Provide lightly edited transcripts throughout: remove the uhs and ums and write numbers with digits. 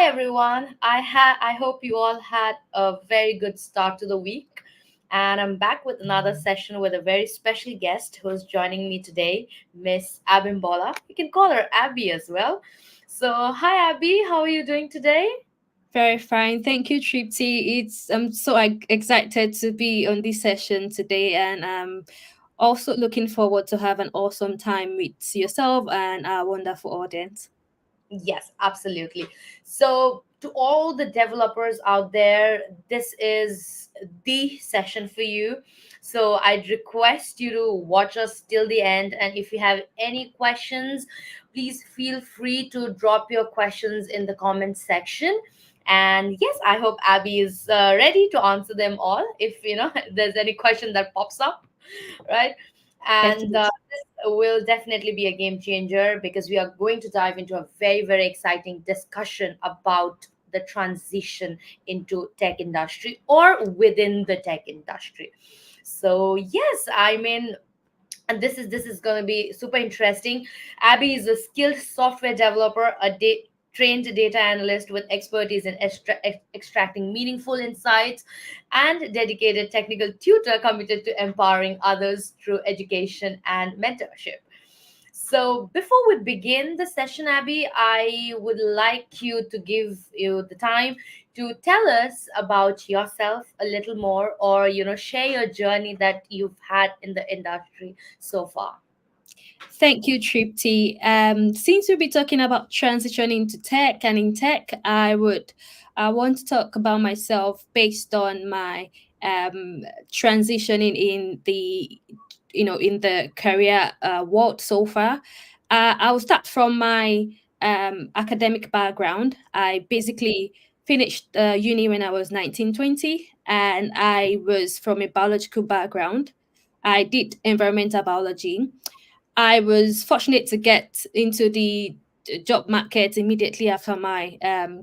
everyone. I hope you all had a very good start to the week. And I'm back with another session with a very special guest who's joining me today, Miss Abimbola. You can call her Abby as well. So, hi Abby, how are you doing today? Very fine. Thank you, Tripty. I'm so excited to be on this session today, and I'm also looking forward to have an awesome time with yourself and our wonderful audience. Yes, absolutely. So, to all the developers out there, this is the session for you. So, I'd request you to watch us till the end. And if you have any questions, please feel free to drop your questions in the comments section. And yes, I hope Abby is ready to answer them all if there's any question that pops up, right? And Definitely. this will definitely be a game changer because we are going to dive into a very, very exciting discussion about the transition into tech industry or within the tech industry. So yes, I mean, and this is going to be super interesting. Abby is a skilled software developer, trained data analyst with expertise in extracting meaningful insights, and dedicated technical tutor committed to empowering others through education and mentorship. So, before we begin the session, Abby, I would like you to give you the time to tell us about yourself a little more, or share your journey that you've had in the industry so far. Thank you, Tripty. Since we'll be talking about transitioning to tech and in tech, I want to talk about myself based on my transitioning in the career world so far. I'll start from my academic background. I basically finished uni when I was 1920, and I was from a biological background. I did environmental biology. I was fortunate to get into the job market immediately after my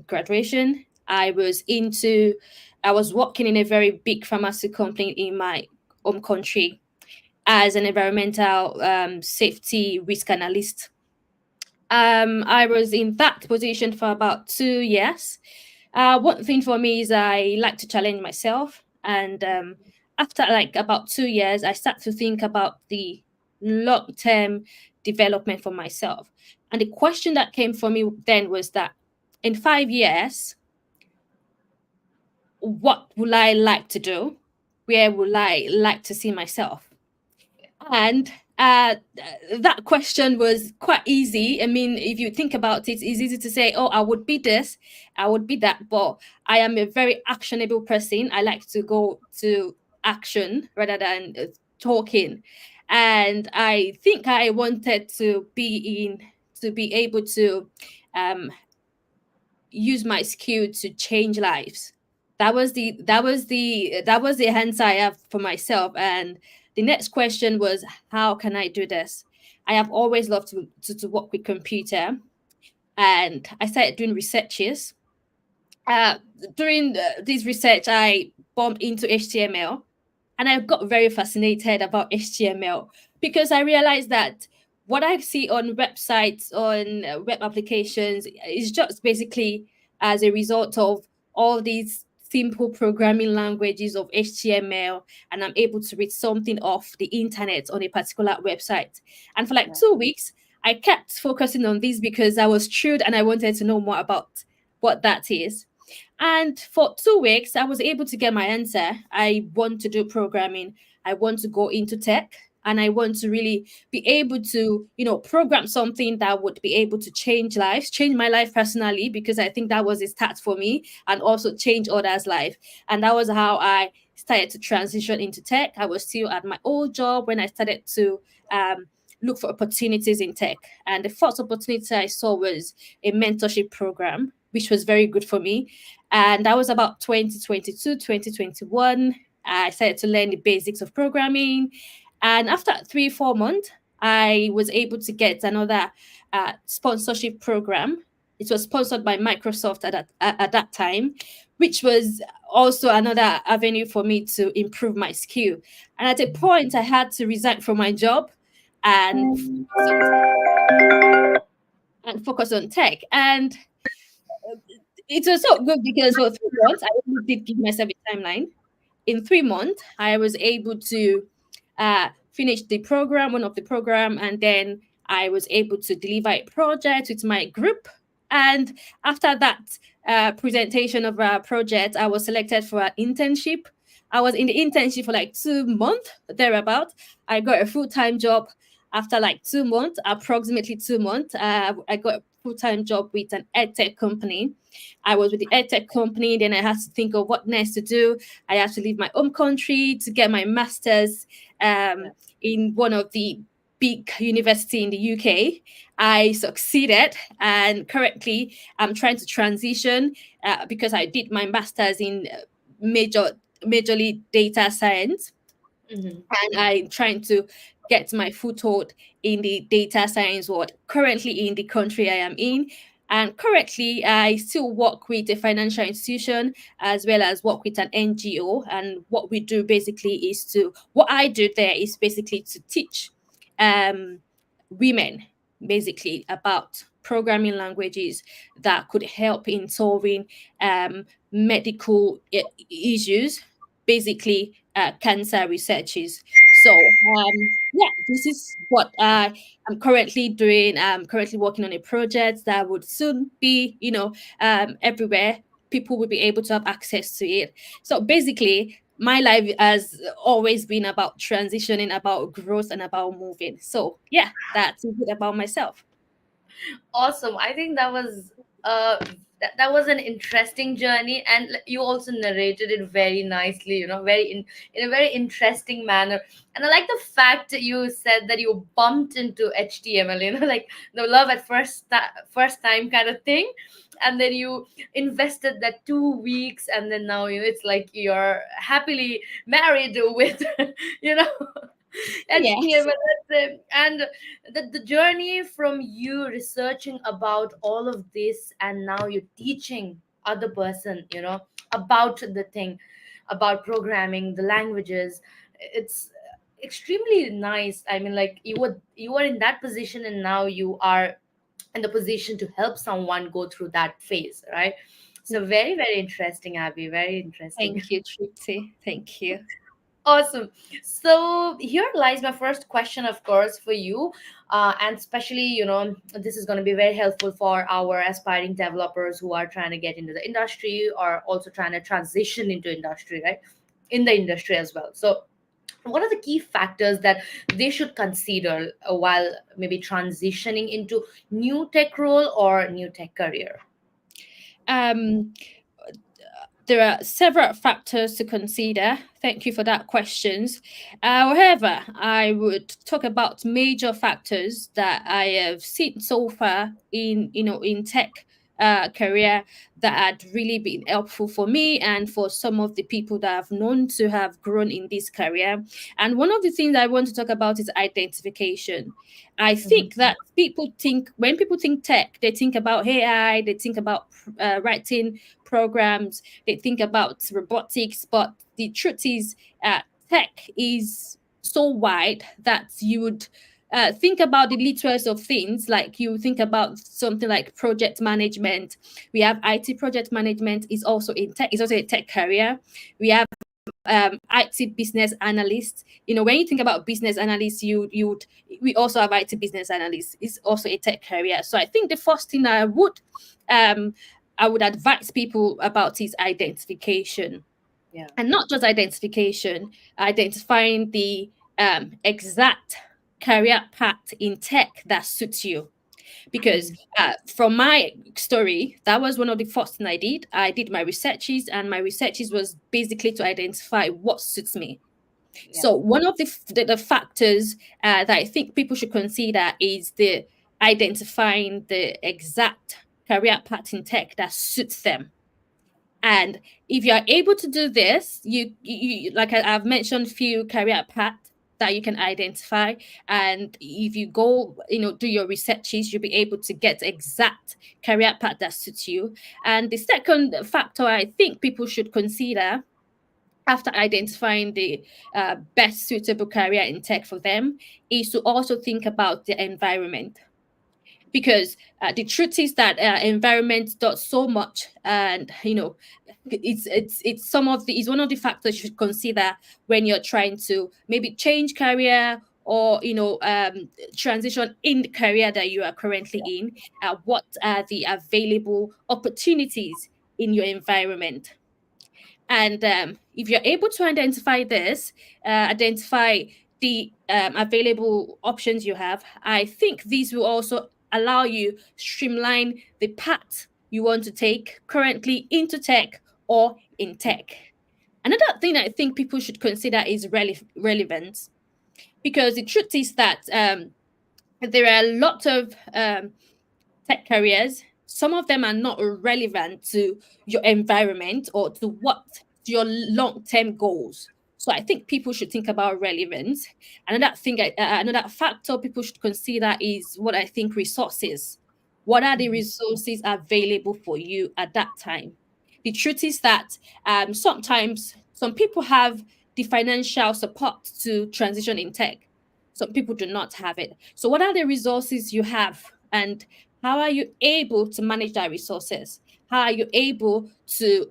graduation. I was working in a very big pharmacy company in my home country as an environmental safety risk analyst. I was in that position for about 2 years. One thing for me is I like to challenge myself, and after like about 2 years, I start to think about the long term development for myself. And the question that came for me then was that in 5 years, what will I like to do? Where will I like to see myself? And that question was quite easy. I mean, if you think about it, it's easy to say, oh, I would be this, I would be that. But I am a very actionable person. I like to go to action rather than talking. And I think I wanted to be able to um, use my skill to change lives. That was the answer I have for myself. And the next question was, how can I do this? I have always loved to work with computer, and I started doing researches. uh, During this research, I bumped into HTML, and I got very fascinated about HTML because I realized that what I see on websites, on web applications, is just basically as a result of all these simple programming languages of HTML, and I'm able to read something off the internet on a particular website. And for like Yeah. 2 weeks, I kept focusing on this because I was thrilled and I wanted to know more about what that is. And for 2 weeks, I was able to get my answer. I want to do programming. I want to go into tech. And I want to really be able to, program something that would be able to change lives, change my life personally, because I think that was a start for me, and also change others' life. And that was how I started to transition into tech. I was still at my old job when I started to look for opportunities in tech. And the first opportunity I saw was a mentorship program, which was very good for me. And that was about 2022, 2021. I started to learn the basics of programming. And after 3, 4 months, I was able to get another sponsorship program. It was sponsored by Microsoft at that time, which was also another avenue for me to improve my skill. And at a point, I had to resign from my job and focus on tech. And it was so good because for 3 months, I really did give myself a timeline. In 3 months, I was able to finish the program, one of the program, and then I was able to deliver a project with my group. And after that presentation of our project, I was selected for an internship. I was in the internship for like 2 months, thereabout. I got a full-time job after like 2 months, approximately 2 months. I got a full-time job with an edtech company. I was with the edtech company. Then I had to think of what next to do. I had to leave my home country to get my master's Yeah. in one of the big university in the UK. I succeeded, and currently I'm trying to transition because I did my master's in major majorly data science, Hmm. and I'm trying to get my foothold in the data science world currently in the country I am in. And currently, I still work with a financial institution as well as work with an NGO. And what we do basically is what I do there is basically to teach um, women basically about programming languages that could help in solving medical issues, basically cancer researches. So yeah, this is what I'm currently doing. I'm currently working on a project that would soon be, everywhere. People will be able to have access to it. So basically, my life has always been about transitioning, about growth, and about moving. So yeah, that's a bit about myself. Awesome. I think uh that was an interesting journey, and you also narrated it very nicely, very in a very interesting manner. And I like the fact that you said that you bumped into HTML, like the love at first time kind of thing. And then you invested that 2 weeks, and then now it's like you're happily married with you know Yes. HTML. And the journey from you researching about all of this, and now you're teaching other person, about the thing, about programming, the languages. It's extremely nice. I mean, like, you were in that position, and now you are in the position to help someone go through that phase, right? So very, very interesting, Abby. Very interesting. Thank you, Tripty. Thank you. Awesome. So here lies my first question, of course, for you, and especially, this is going to be very helpful for our aspiring developers who are trying to get into the industry, or also trying to transition into industry, right? In the industry as well. So, what are the key factors that they should consider while maybe transitioning into new tech role or new tech career? Um, there are several factors to consider. Thank you for that questions. However, I would talk about major factors that I have seen so far in tech career that had really been helpful for me and for some of the people that I've known to have grown in this career. And one of the things I want to talk about is identification. I think Mhm. that people think when people think tech, they think about AI, they think about writing programs, they think about robotics, but the truth is, tech is so wide that you would think about the literacy of things. Like you think about something like project management. We have IT project management is also in tech. Is also a tech career. We have IT business analyst. When you think about business analyst, we also have IT business analyst. It's also a tech career. So I think the first thing um I would advise people about is identification, Yeah. and not just identification, identifying the exact career path in tech that suits you. Because Mhm. from my story, that was one of the first thing I did. I did my researches, and my researches was basically to identify what suits me. Yeah. So one of the factors that I think people should consider is the identifying the exact career path in tech that suits them. And if you are able to do this, like I've mentioned, few career paths that you can identify. And if you go, do your researches, you'll be able to get exact career path that suits you. And the second factor I think people should consider after identifying the best suitable career in tech for them is to also think about the environment, because the truth is that environment does so much, and it's some of the it's one of the factors you should consider when you're trying to maybe change career, or transition in the career that you are currently in. What are the available opportunities in your environment? And if you're able to identify this, identify the available options you have, I think these will also allow you streamline the path you want to take currently into tech or in tech. Another thing I think people should consider is relevance, because the truth is that there are a lot of tech careers. Some of them are not relevant to your environment or to your long term goals. So I think people should think about relevance. Another factor people should consider is what I think resources. What are the Mhm. resources available for you at that time? The truth is that sometimes some people have the financial support to transition in tech. Some people do not have it. So, what are the resources you have? And how are you able to manage that resources? How are you able to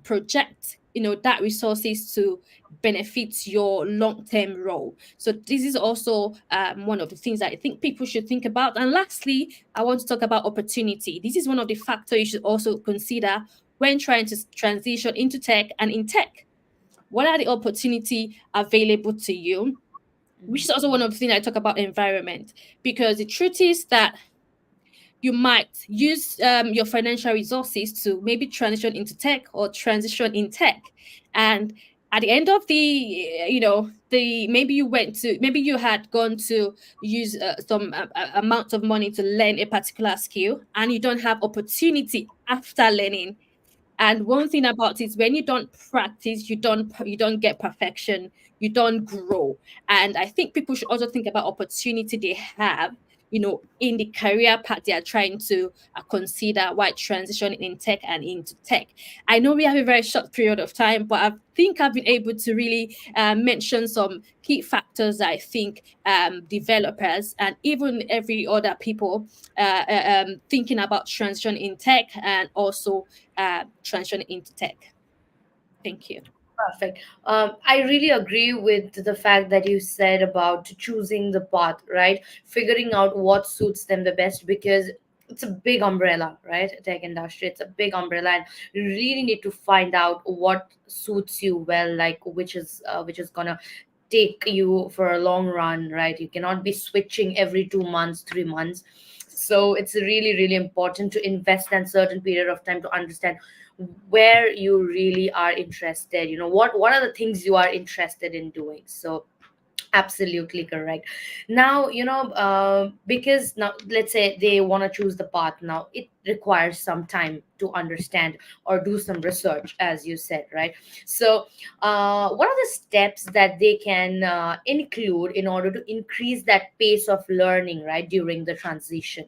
project, that resources to benefit your long-term role? So this is also one of the things that I think people should think about. And lastly, I want to talk about opportunity. This is one of the factors you should also consider when trying to transition into tech and in tech. What are the opportunity available to you? Which is also one of the things I talk about environment, because the truth is that you might use your financial resources to maybe transition into tech or transition in tech, and at the end of the maybe you had gone to use some amount of money to learn a particular skill, and you don't have opportunity after learning. And one thing about it, when you don't practice, you don't get perfection, you don't grow. And I think people should also think about opportunity they have, in the career path they are trying to consider while transitioning in tech and into tech. I know we have a very short period of time, but I think I've been able to really mention some key factors that I think developers and even every other people thinking about transition in tech and also transition into tech. Thank you. Perfect. I really agree with the fact that you said about choosing the path, right? Figuring out what suits them the best, because it's a big umbrella, right? Tech industry, it's a big umbrella, and you really need to find out what suits you well, like which is gonna take you for a long run, right? You cannot be switching every 2 months, 3 months. So it's really, really important to invest in certain period of time to understand where you really are interested, what are the things you are interested in doing. So absolutely correct. Now, because now let's say they want to choose the path. Now it requires some time to understand or do some research, as you said, right? So what are the steps that they can include in order to increase that pace of learning, right, during the transition?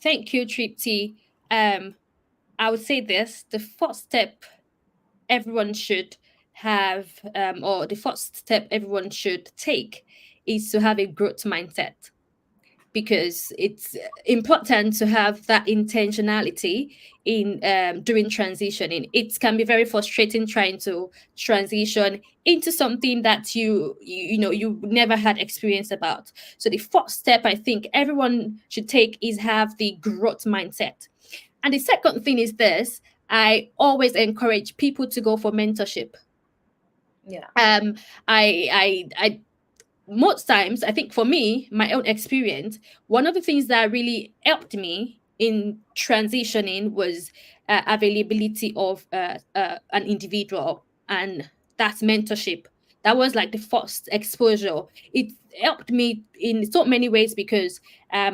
Thank you, Tripti. Um, I would say this: the first step everyone should have, or the first step everyone should take, is to have a growth mindset, because it's important to have that intentionality in doing transitioning. It can be very frustrating trying to transition into something that you never had experience about. So the first step I think everyone should take is have the growth mindset. And the second thing is this: I always encourage people to go for mentorship. Yeah. um I most times, I think for me, my own experience, one of the things that really helped me in transitioning was availability of an individual, and that's mentorship. That was like the first exposure. It helped me in so many ways, because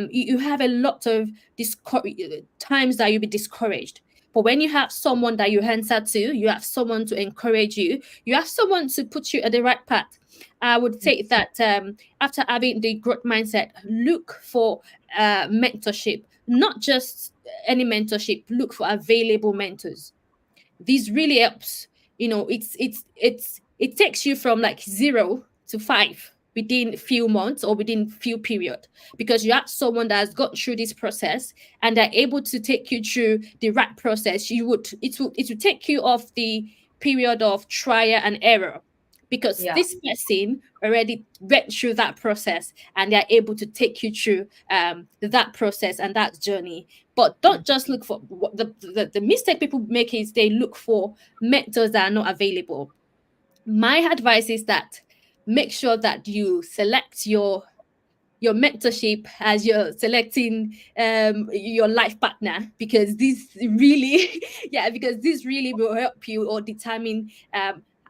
you have a lot of times that you'll be discouraged. But when you have someone that you answer to, you have someone to encourage you, you have someone to put you at the right path. I would say that after having the growth mindset, look for mentorship, not just any mentorship, look for available mentors. This really helps. It takes you from like 0 to 5. within few months or within few period, because you have someone that has gone through this process and they're able to take you through the right process. It will take you off the period of trial and error, because Yeah. this person already went through that process and they're able to take you through that process and that journey. But Mm. don't just look for what the mistake people make is they look for mentors that are not available. My advice is that make sure that you select your mentorship as you're selecting your life partner, because this really yeah, because this really will help you or determine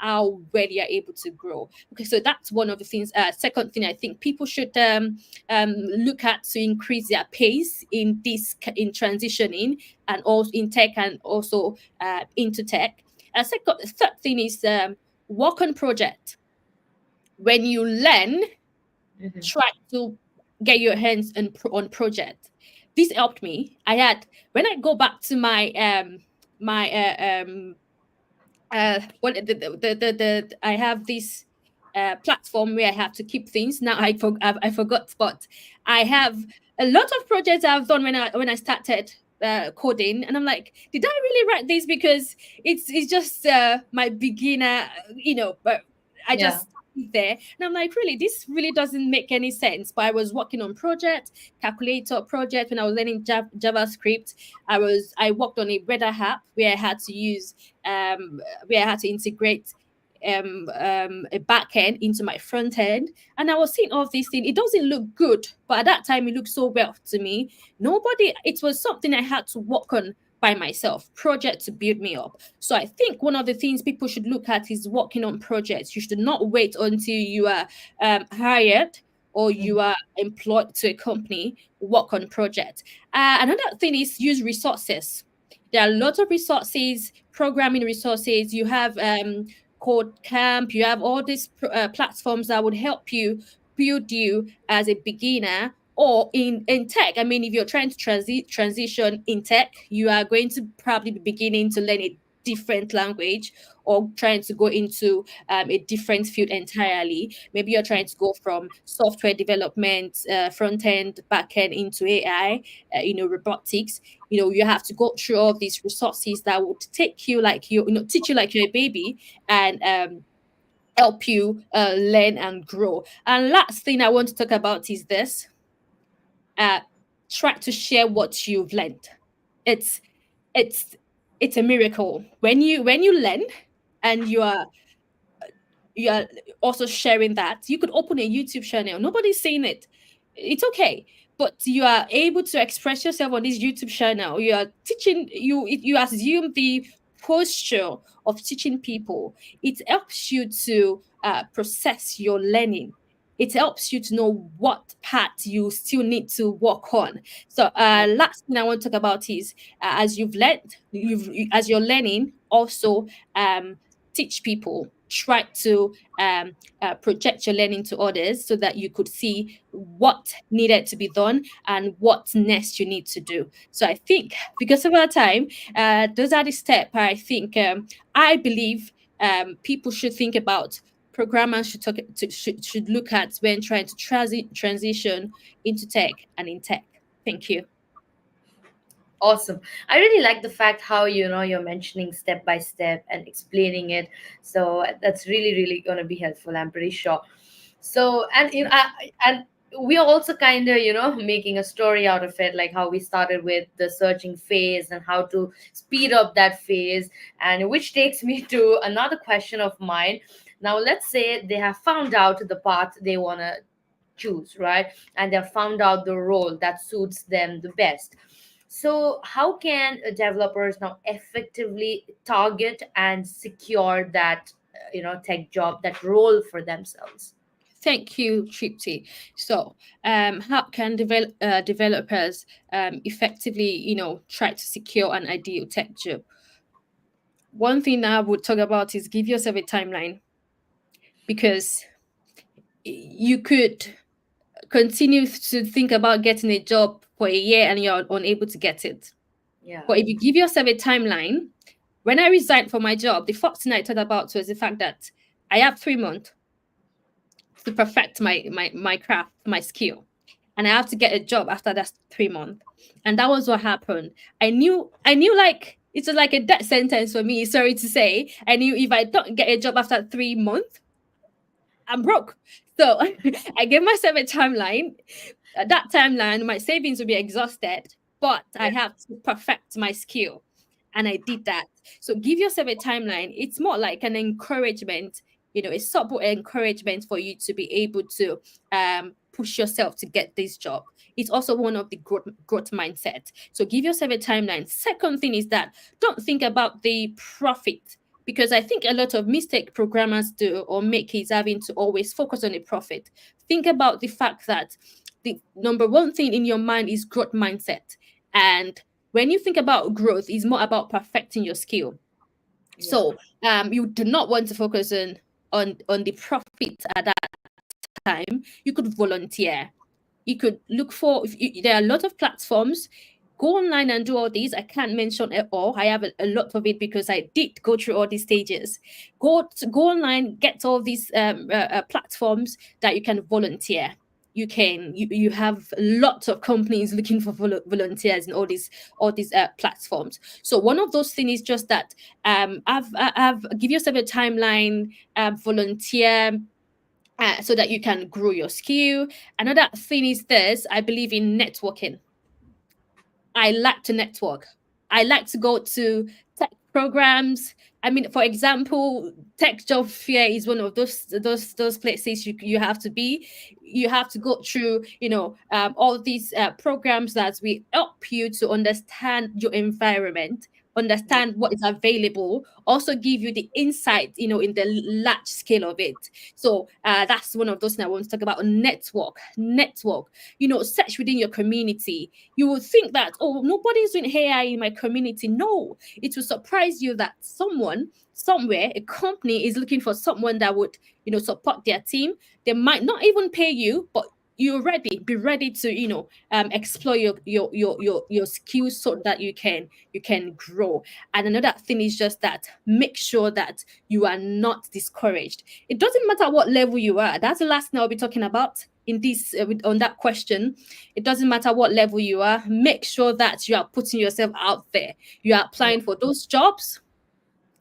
how well you're able to grow. Okay, so that's one of the things. Second thing, I think people should look at to increase their pace in in transitioning, and also in tech, and also into tech. Third thing is work on project. When you learn, Mhm. try to get your hands on project. This helped me. I had, when I go back to my what the I have this platform where I have to keep things. Now I forgot, but I have a lot of projects I've done when I started coding, and I'm like, did I really write this? Because it's just my beginner, but I Yeah. just started there, and I'm like, really, this really doesn't make any sense. But I was working on project, calculator project when I was learning JavaScript. I worked on a weather app where I had to use where I had to integrate a back end into my front end. And I was seeing all these things. It doesn't look good, but at that time it looked so well to me. It was something I had to work on by myself, project to build me up. So I think one of the things people should look at is working on projects. You should not wait until you are hired or you Mhm. are employed to a company. Work on projects. Another thing is use resources. There are lots of resources, programming resources. You have Code Camp. You have all these platforms that would help you build you as a beginner, or in tech. I mean, if you're trying to transition in tech, you are going to probably be beginning to learn a different language, or trying to go into a different field entirely. Maybe you're trying to go from software development, front end, back end, into AI, robotics. You have to go through all these resources that would take you like teach you like you're a baby, and help you learn and grow. And last thing I want to talk about is this: uh, try to share what you've learned. It's it's it's a miracle when you learn and you are also sharing that. You could open a YouTube channel. Nobody's saying it. It's okay. But you are able to express yourself on this YouTube channel. You are teaching, you assume the posture of teaching people. It helps you to process your learning. It helps you to know what part you still need to work on. So Yeah. last thing I want to talk about is as you've learned, as you're learning, also teach people. Try to project your learning to others so that you could see what needed to be done and what next you need to do. So I think, because of our time, those are the steps I believe people should think about. Programmers should look at when trying to transition into tech and in tech. Thank you. Awesome. I really like the fact how you're mentioning step by step and explaining it. So that's really really going to be helpful, I'm pretty sure. So, and and we are also kind of making a story out of it, like how we started with the searching phase and how to speed up that phase, and which takes me to another question of mine. Now let's say they have found out the path they want to choose, right? And they've found out the role that suits them the best. So how can developers now effectively target and secure that tech job, that role for themselves? Thank you, Tripti. So, how can developers effectively, try to secure an ideal tech job? One thing I would talk about is give yourself a timeline, because you could continue to think about getting a job for a year and you're unable to get it. Yeah. But if you give yourself a timeline, when I resigned from my job, the first thing I thought about was the fact that I have 3 months to perfect my craft, my skill, and I have to get a job after that 3 months. And that was what happened. I knew like it was like a death sentence for me. Sorry to say, I knew if I don't get a job after 3 months, I'm broke. So I gave myself a timeline. At that timeline, my savings will be exhausted, but I Yeah. have to perfect my skill. And I did that. So give yourself a timeline. It's more like an encouragement, a subtle encouragement for you to be able to push yourself to get this job. It's also one of the growth mindset. So give yourself a timeline. Second thing is that don't think about the profit, because I think a lot of mistake programmers do or make is having to always focus on the profit. Think about the fact that the number one thing in your mind is growth mindset. And when you think about growth, it's more about perfecting your skill. Yeah. So you do not want to focus on the profit at that time. You could volunteer. You could look for, there are a lot of platforms. Go online and do all these. I can't mention it all. I have a lot of it because I did go through all these stages. Go online, get all these platforms that you can volunteer. You have lots of companies looking for volunteers in all these platforms. So one of those things is just that I've give yourself a timeline, volunteer, so that you can grow your skill. Another thing is this: I believe in networking. I like to network. I like to go to tech programs. I mean, for example, tech job fair is one of those places you have to be. You have to go through, all these programs that will help you to understand your environment, Yeah. understand what is available, also give you the insight, in the large scale of it. So that's one of those things I want to talk about. Network. Search within your community. You would think that, oh, nobody's doing AI in my community. No, it will surprise you that someone somewhere, a company is looking for someone that would, support their team. They might not even pay you, but you're ready. Be ready to, explore your skills so that you can grow. And another thing is just that make sure that you are not discouraged. It doesn't matter what level you are. That's the last thing I'll be talking about in this on that question. It doesn't matter what level you are. Make sure that you are putting yourself out there. You are Yeah. applying for those jobs.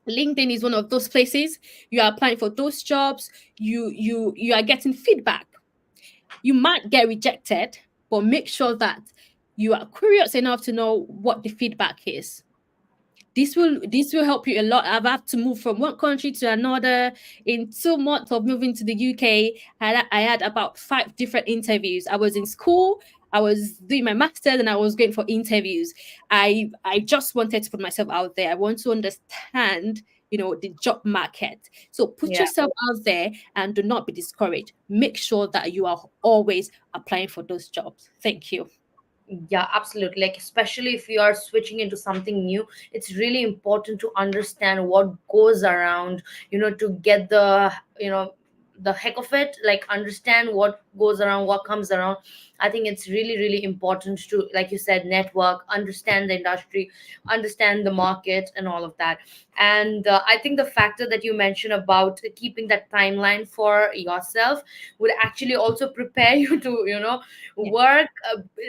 LinkedIn is one of those places. You are applying for those jobs. You are getting feedback. You might get rejected, but make sure that you are curious enough to know what the feedback is. This will help you a lot. I've had to move from one country to another. In 2 months of moving to the UK, I had about 5 different interviews. I was in school, I was doing my master's, and I was going for interviews. I just wanted to put myself out there. I want to understand, the job market. So put Yeah. yourself out there and do not be discouraged. Make sure that you are always applying for those jobs. Thank you. Yeah, absolutely. Like, especially if you are switching into something new, it's really important to understand what goes around, to get the heck of it, like understand what goes around, what comes around. I think it's really, really important to, like you said, network, understand the industry, understand the market, and all of that. And I think the factor that you mentioned about keeping that timeline for yourself would actually also prepare you to, Yeah. work,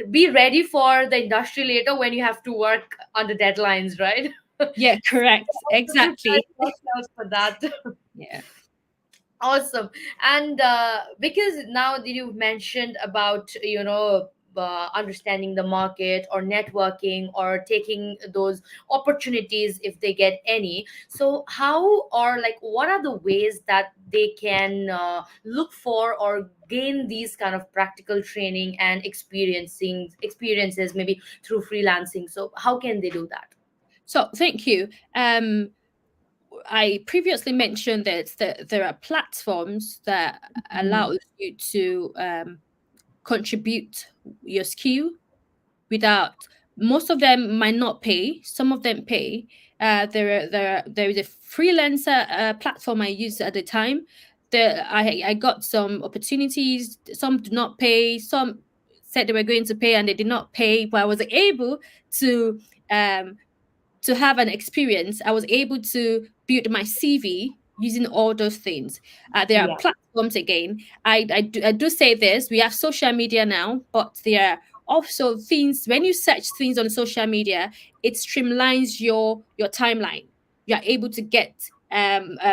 be ready for the industry later when you have to work under deadlines, right? Yeah, correct. So prepare Exactly. yourself for that. Yeah. Awesome. And because now that you've mentioned about, understanding the market or networking or taking those opportunities if they get any, so how, or like what are the ways that they can look for or gain these kind of practical training and experiences, maybe through freelancing? So how can they do that? So thank you. I previously mentioned that there are platforms that Mhm. allows you to contribute your skill without. Most of them might not pay. Some of them pay. There is a freelancer platform I used at the time. I got some opportunities. Some do not pay. Some said they were going to pay and they did not pay. But I was able um, to have an experience. I was able to build my CV using all those things. There are Yeah. platforms again. I do say this. We have social media now, but there are also things when you search things on social media, it streamlines your timeline. You are able to get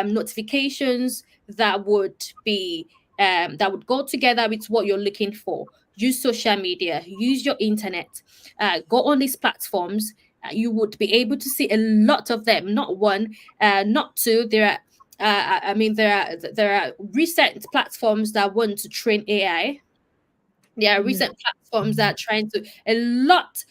notifications that would be that would go together with what you're looking for. Use social media, use your internet, go on these platforms. You would be able to see a lot of them, not one, not two. There are I mean, there are recent platforms that want to train AI. There are Mhm. recent platforms that are trying to a lot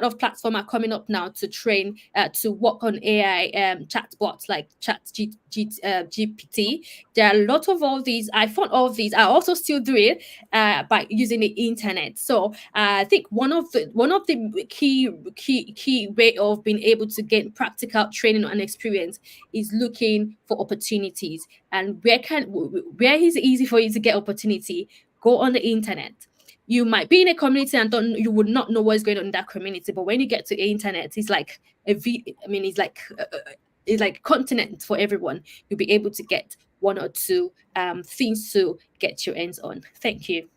of platforms are coming up now to train to work on AI chatbots like GPT. There are a lot of all these. I found all these. I also still do it by using the internet. So I think one of the key way of being able to get practical training and experience is looking for opportunities. And where is it easy for you to get opportunity? Go on the internet. You might be in a community and don't you would not know what's going on in that community, but when you get to the internet, it's like I mean, it's like continent for everyone. You'll be able to get one or two things to get your hands on. Thank you.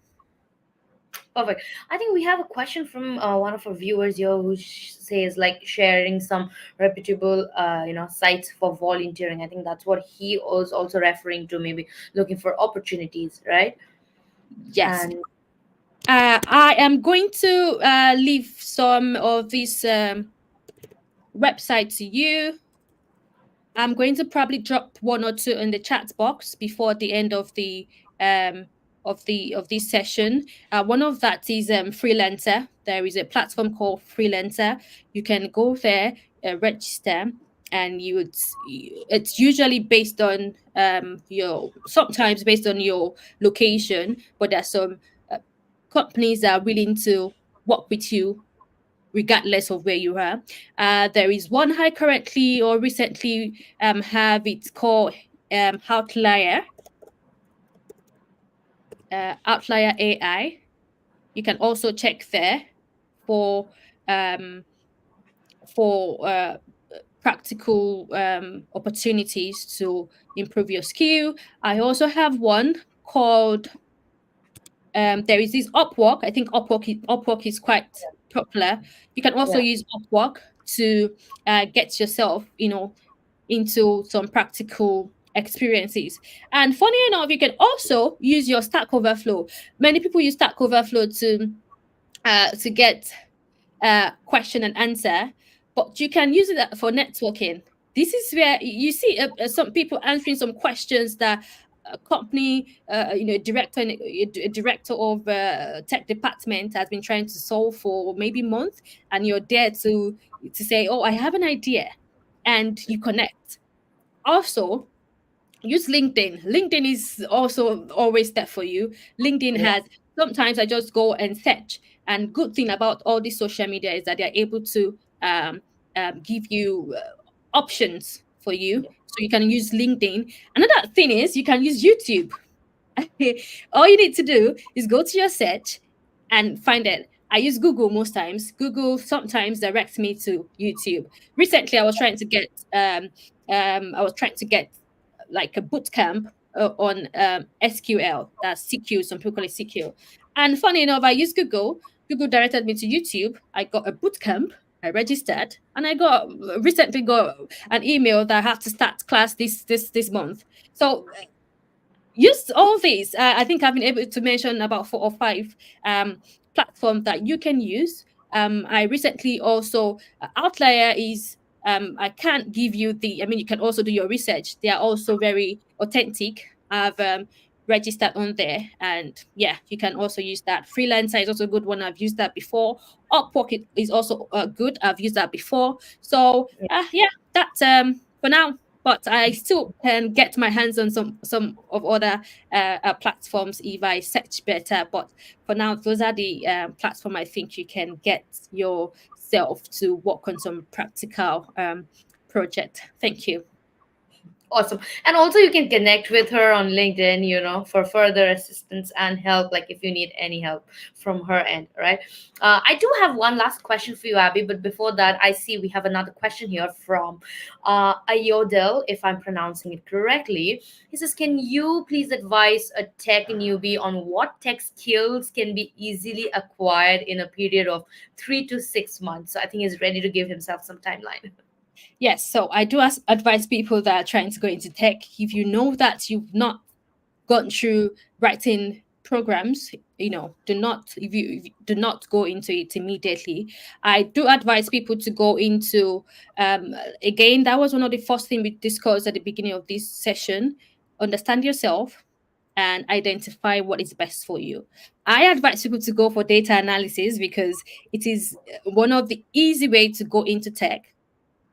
Perfect. I think we have a question from one of our viewers here who says like sharing some reputable, sites for volunteering. I think that's what he was also referring to, maybe looking for opportunities, right? Yes. And I am going to leave some of these websites to you. I'm going to probably drop one or two in the chat box before the end um of this session. One of that is freelancer. There is a platform called Freelancer. You can go there, register, and it's usually based on your sometimes based on your location, but there's some uh, companies that are willing to work with you regardless of where you are. There is one I currently or recently have. It's called Outlier, Outlier AI. You can also check there for um, for practical opportunities to improve your skill. I also have one called there is this Upwork. I think Upwork is quite popular. You can also yeah, use Upwork to get yourself, into some practical experiences. And funny enough, you can also use your Stack Overflow. Many people use Stack Overflow to get question and answer, but you can use it for networking. This is where you see some people answering some questions that a company, director of tech department has been trying to solve for maybe months, and you're there to say, "Oh, I have an idea," and you connect. Also, use LinkedIn. LinkedIn is also always there for you. LinkedIn yeah, has sometimes I just go and search. And good thing about all these social media is that they're able to give you options for you. yeah, So you can use LinkedIn. Another thing is you can use YouTube. All you need to do is go to your search and find it. I use Google most times. Google sometimes directs me to YouTube. Recently, I was trying to get like a boot camp on SQL. That's CQ. Some people call it CQ. And funny enough, I used Google. Google directed me to YouTube. I got a boot camp. I registered, and I got recently got an email that I have to start class this month. So use all these. I think I've been able to mention about 4 or 5 platforms that you can use. I recently also Outlier is. I can't give you the. I mean, you can also do your research. They are also very authentic. I've registered on there, and yeah, you can also use that. Freelancer is also a good one. I've used that before. Upwork is also good. I've used that before. So yeah. yeah, that's for now, but I still can get my hands on some of other platforms if I search better. But for now, those are the platform I think you can get yourself to work on some practical project. Thank you. Awesome. And also, you can connect with her on LinkedIn, for further assistance and help, like if you need any help from her end, right? I do have one last question for you, Abby, but before that, I see we have another question here from Ayodel, if I'm pronouncing it correctly. He says, can you please advise a tech newbie on what tech skills can be easily acquired in a period of 3 to 6 months? So I think he's ready to give himself some timeline. Yes, so I do advise people that are trying to go into tech. If you know that you've not gone through writing programs, do not, if you do not go into it immediately. I do advise people to go into, again, that was one of the first things we discussed at the beginning of this session. Understand yourself and identify what is best for you. I advise people to go for data analysis because it is one of the easy way to go into tech.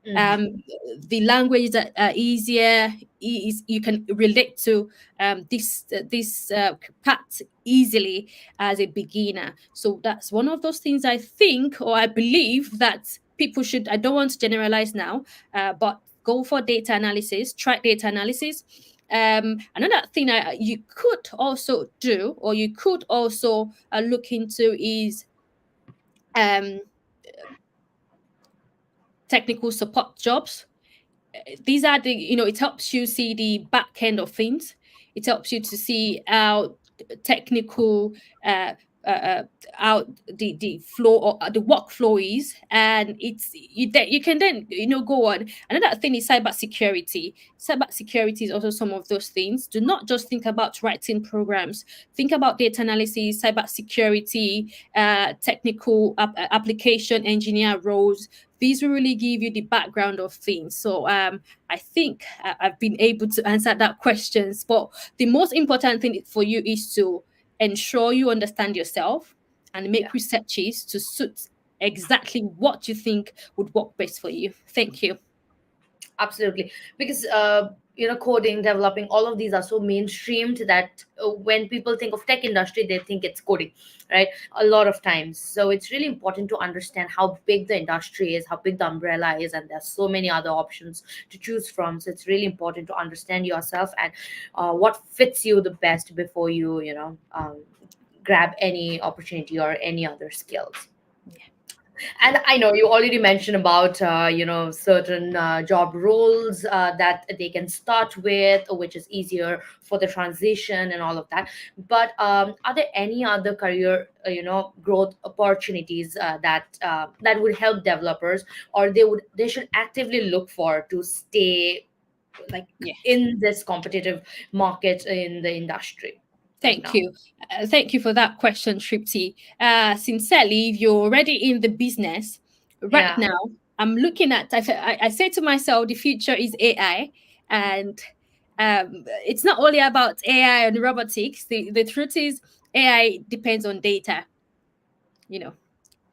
Hmm. um the language that are easier, is you can relate to this part easily as a beginner. So that's one of those things I think, or I believe, that people should, I don't want to generalize now, but go for data analysis, try data analysis. Another thing you could also do, or you could also look into, is um technical support jobs. These are the, it helps you see the back end of things. It helps you to see how technical, uh, uh, uh, how the flow, or the workflow is, and you can then go on. Another thing is cyber security. Cyber security is also some of those things. Do not just think about writing programs. Think about data analysis, cyber security, technical application engineer roles. These will really give you the background of things. So I think I've been able to answer that questions. But the most important thing for you is to ensure you understand yourself and Yeah. make researches to suit exactly what you think would work best for you. Thank you. Absolutely, because coding, developing, all of these are so mainstreamed that when people think of tech industry, they think it's coding, right? A lot of times. So it's really important to understand how big the industry is, how big the umbrella is, and there's so many other options to choose from. So it's really important to understand yourself and what fits you the best before you, grab any opportunity or any other skills. And I know you already mentioned about certain job roles that they can start with, which is easier for the transition and all of that. But are there any other career growth opportunities that would help developers, or they should actively look for to stay like Yeah. in this competitive market in the industry right Thank now? you. Thank you for that question, Tripti. Sincerely, if you're already in the business right Yeah. now, I'm looking at, I say to myself, the future is AI. And it's not only about AI and robotics. The truth is, AI depends on data. You know,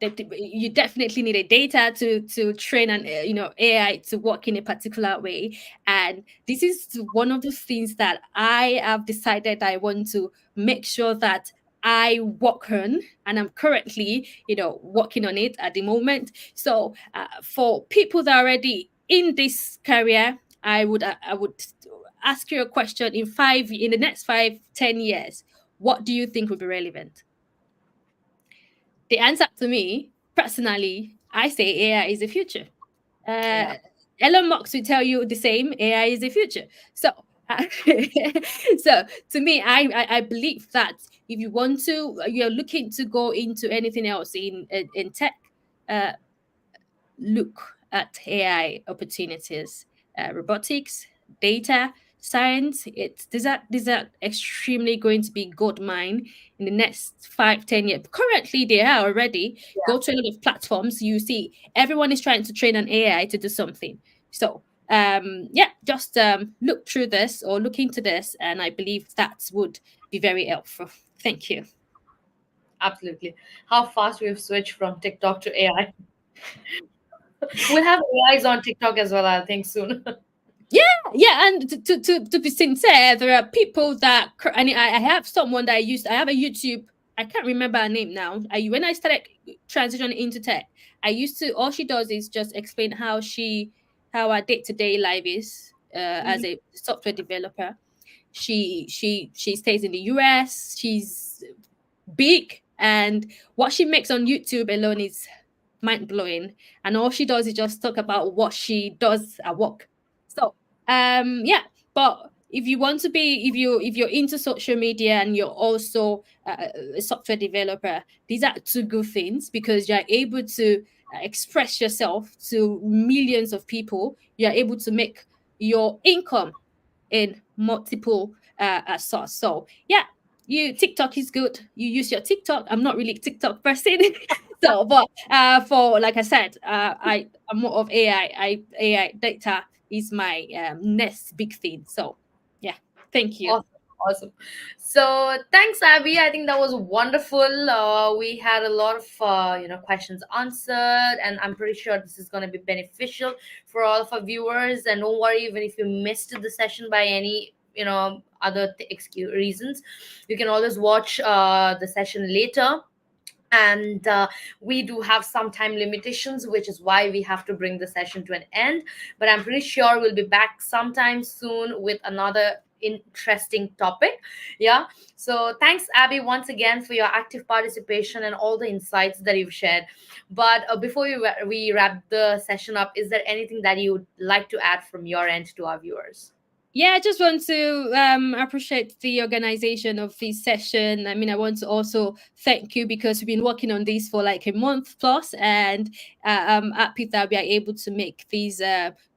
that you definitely need a data to train an AI to work in a particular way. And this is one of the things that I have decided I want to make sure that I work on, and I'm currently working on it at the moment. So for people that are already in this career, I would ask you a question: in the next 5-10 years, what do you think would be relevant? The answer to me, personally, I say AI is the future. Yeah. Uh, Elon Musk will tell you the same. AI is the future. So, so to me, I believe that if you want to, you're looking to go into anything else in tech, uh, look at AI opportunities, robotics, data science. These are extremely going to be gold mine in the next 5-10 years. Currently, they are already. Go to a lot of platforms, you see everyone is trying to train an AI to do something. So yeah, just look through this or look into this, and I believe that would be very helpful. Thank you. Absolutely. How fast we've switched from TikTok to AI. We'll have AIs on TikTok as well, I think, soon. Yeah, yeah, and to be sincere, there are people that I have someone that I have a YouTube. I can't remember her name now. When I started transitioning into tech, I used to, all she does is just explain how her day to day life is. as Mhm. a software developer. She stays in the US. She's big, and what she makes on YouTube alone is mind blowing. And all she does is just talk about what she does at work. So yeah, but if you want to be, if you're into social media and you're also a software developer, these are two good things because you're able to express yourself to millions of people. You're able to make your income in multiple source. So yeah, you TikTok is good. You use your TikTok. I'm not really a TikTok person. So but for like I said, I'm more of AI. AI data is my next big thing. So yeah, thank you. Awesome, awesome. So thanks, Abby. I think that was wonderful. We had a lot of questions answered, and I'm pretty sure this is going to be beneficial for all of our viewers. And don't worry, even if you missed the session by any other excuse reasons, you can always watch the session later. And we do have some time limitations, which is why we have to bring the session to an end, but I'm pretty sure we'll be back sometime soon with another interesting topic. Yeah, so thanks, Abby, once again for your active participation and all the insights that you've shared. But before we wrap the session up, is there anything that you would like to add from your end to our viewers? Yeah, I just want to appreciate the organization of this session. I mean, I want to also thank you because we've been working on this for like a month plus, and I'm happy that we are able to make these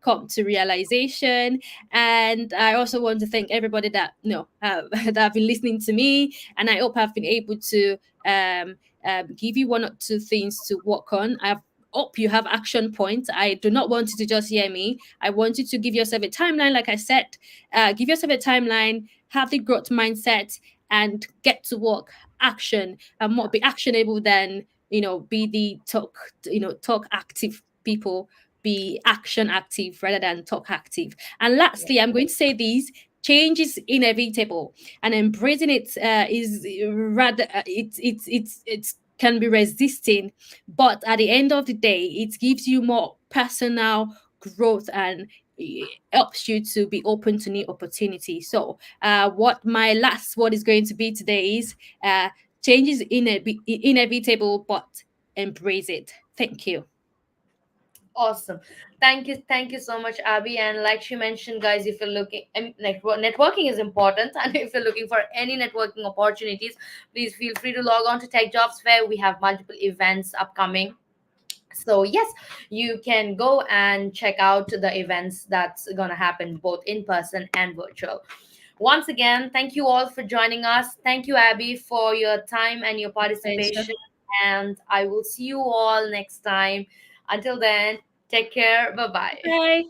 come to realization. And I also want to thank everybody that that have been listening to me, and I hope I've been able to um, give you one or two things to work on. I hope you have action points. I do not want you to just hear me. I want you to give yourself a timeline, like I said, give yourself a timeline, have the growth mindset, and get to work. Action and more be actionable than be the talk active people. Be action active rather than talk active. And Yeah. lastly, I'm going to say these. Change is inevitable, and embracing it is rather it's can be resisting, but at the end of the day, it gives you more personal growth and helps you to be open to new opportunities. So, what my last word is going to be today is change is inevitable, but embrace it. Thank you. Awesome. Thank you so much, Abby. And like she mentioned, guys, if you're looking, networking is important. And if you're looking for any networking opportunities, please feel free to log on to Tech Jobs Fair. We have multiple events upcoming. So yes, you can go and check out the events that's gonna happen both in person and virtual. Once again, thank you all for joining us. Thank you, Abby, for your time and your Pleasure. participation. And I will see you all next time. Until then, take care. Bye bye. Bye.